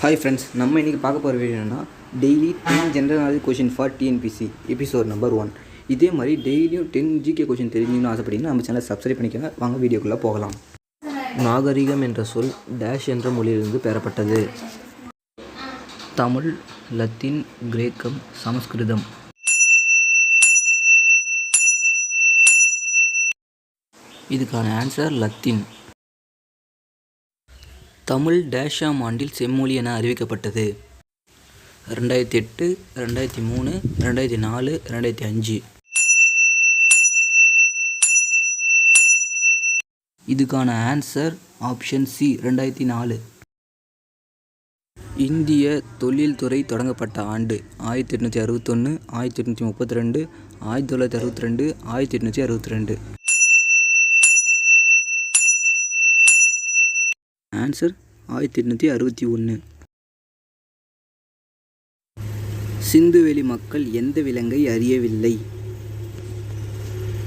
Hi friends, நம்ம இன்றைக்கி பார்க்க போகிற வீடியோ என்னென்னா daily 10 general knowledge question for TNPSC episode number 1. இதே மாதிரி டெய்லியும் 10 ஜிகே கொஷின் தெரிஞ்சுக்கணும்னு ஆசைப்பட்டீங்கன்னா நம்ம சேனலை சப்ஸ்கிரைப் பண்ணிக்கோங்க. வாங்க வீடியோக்குள்ளே போகலாம். நாகரிகம் என்ற சொல் டேஷ் என்ற மொழியிலிருந்து பெறப்பட்டது. தமிழ், லத்தீன், கிரேக்கம், சமஸ்கிருதம். இதுக்கான ஆன்சர் லத்தீன். தமிழ் டேஷாம் ஆண்டில் செம்மொழி என அறிவிக்கப்பட்டது. 2008, 2003, 2004, 2005. இதுக்கான ஆன்சர் ஆப்ஷன் சி 2004. இந்திய தொழில்துறை தொடங்கப்பட்ட ஆண்டு 1861, 1832, 1962, 1862. ஆன்சர் 1861. சிந்துவெளி மக்கள் எந்த விலங்கை அறியவில்லை?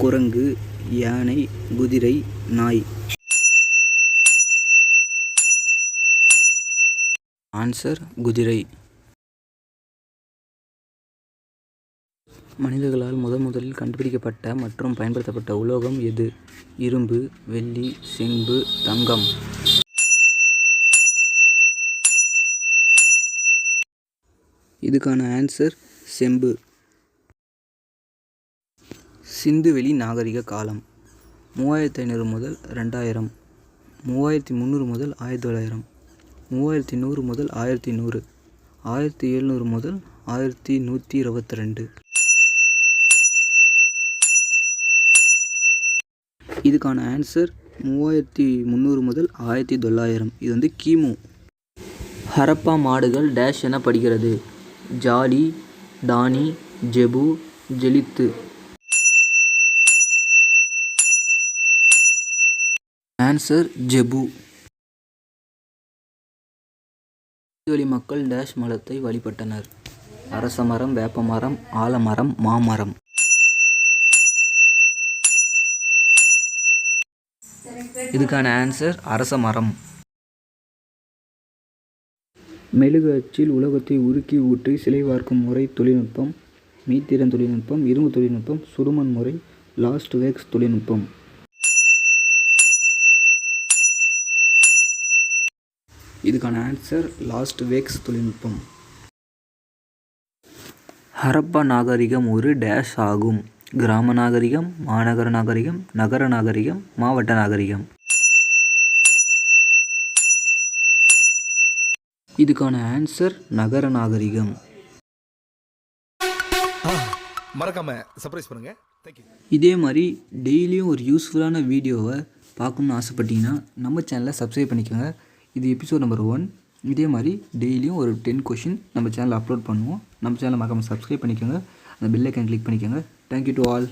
குரங்கு, யானை, குதிரை, நாய். ஆன்சர் குதிரை. மனிதர்களால் முதலில் கண்டுபிடிக்கப்பட்ட மற்றும் பயன்படுத்தப்பட்ட உலோகம் எது? இரும்பு, வெள்ளி, செம்பு, தங்கம். இதுக்கான ஆன்சர் செம்பு. சிந்துவெளி நாகரிக காலம் 3500 முதல் 2000, 3300 முதல் 1900, 3100 முதல் 1100, 1700 முதல் 1122. இதுக்கான ஆன்சர் 3300 முதல் 1900. இது கிமு. ஹரப்பா மாடுகள் டேஷ் எனப்படுகிறது? ஜாலி, தானி, ஜெபு, ஜெலித்து. ஆன்சர் ஜெபு. சிந்துவெளி மக்கள் டேஷ் மரத்தை வழிபட்டனர்? அரசமரம், வேப்பமரம், ஆலமரம், மாமரம். இதுக்கான ஆன்சர் அரசமரம். மெழுகு அச்சில் உலோகத்தை உருக்கி ஊற்றி சிலை வார்க்கும் முறை தொழில்நுட்பம்? மீத்திறன் தொழில்நுட்பம், இரும்பு தொழில்நுட்பம், சுடுமண் முறை, லாஸ்ட் வேக்ஸ் தொழில்நுட்பம். இதுக்கான ஆன்சர் லாஸ்ட் வேக்ஸ் தொழில்நுட்பம். ஹரப்பா நாகரிகம் ஒரு டேஷ் ஆகும்? கிராம நாகரிகம், மாநகர நாகரிகம், நகர நாகரிகம், மாவட்ட நாகரிகம். இதுக்கான ஆன்சர் நகர நாகரிகம். மறக்காம சர்ப்ரைஸ் பண்ணுங்க. தேங்க்யூ. இதே மாதிரி டெய்லியும் ஒரு யூஸ்ஃபுல்லான வீடியோவை பார்க்கணுன்னு ஆசைப்பட்டீங்கன்னா நம்ம சேனலை சப்ஸ்கிரைப் பண்ணிக்கோங்க. இது எபிசோட் நம்பர் 1. இதே மாதிரி டெய்லியும் ஒரு 10 கொஷின் நம்ம சேனலில் அப்லோட் பண்ணுவோம். நம்ம சேனலை மறக்காம சப்ஸ்கிரைப் பண்ணிக்கோங்க. அந்த பெல் ஐக்கான் கிளிக் பண்ணிக்கோங்க. Thank you to all.